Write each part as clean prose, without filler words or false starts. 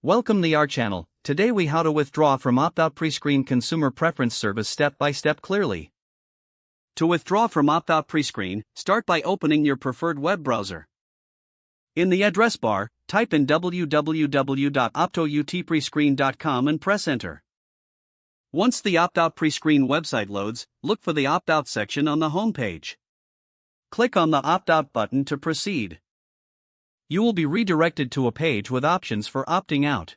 Welcome to our channel. Today we how to withdraw from OptOutPrescreen consumer preference service step by step clearly. To withdraw from OptOutPrescreen, start by opening your preferred web browser. In the address bar, type in www.optoutprescreen.com and press enter. Once the OptOutPrescreen website loads, look for the opt-out section on the home page. Click on the opt-out button to proceed. You will be redirected to a page with options for opting out.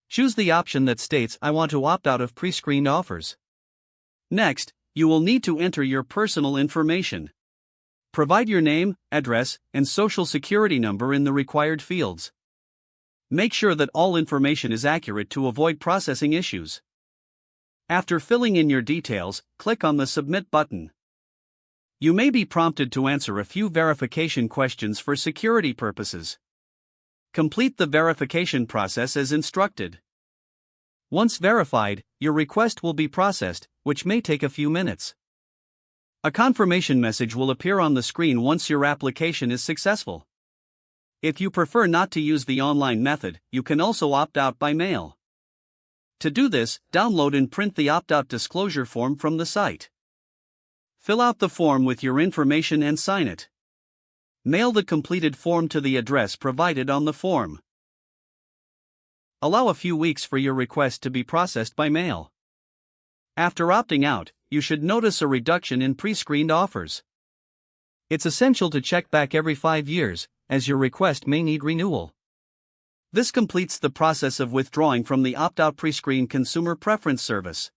Choose the option that states I want to opt out of pre-screened offers. Next, you will need to enter your personal information. Provide your name, address, and social security number in the required fields. Make sure that all information is accurate to avoid processing issues. After filling in your details, click on the Submit button. You may be prompted to answer a few verification questions for security purposes. Complete the verification process as instructed. Once verified, your request will be processed, which may take a few minutes. A confirmation message will appear on the screen once your application is successful. If you prefer not to use the online method, you can also opt out by mail. To do this, download and print the opt-out disclosure form from the site. Fill out the form with your information and sign it. Mail the completed form to the address provided on the form. Allow a few weeks for your request to be processed by mail. After opting out, you should notice a reduction in pre-screened offers. It's essential to check back every 5 years, as your request may need renewal. This completes the process of withdrawing from the OptOutPrescreen consumer preference service.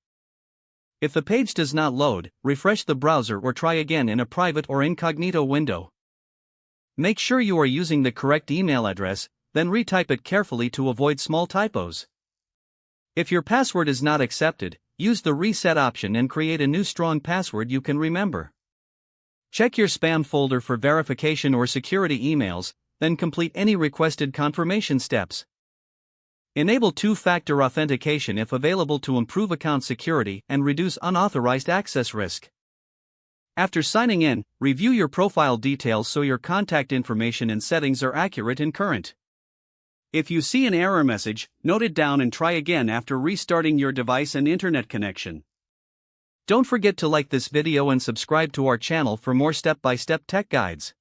If the page does not load, refresh the browser or try again in a private or incognito window. Make sure you are using the correct email address, then retype it carefully to avoid small typos. If your password is not accepted, use the reset option and create a new strong password you can remember. Check your spam folder for verification or security emails, then complete any requested confirmation steps. Enable two-factor authentication if available to improve account security and reduce unauthorized access risk. After signing in, review your profile details so your contact information and settings are accurate and current. If you see an error message, note it down and try again after restarting your device and internet connection. Don't forget to like this video and subscribe to our channel for more step-by-step tech guides.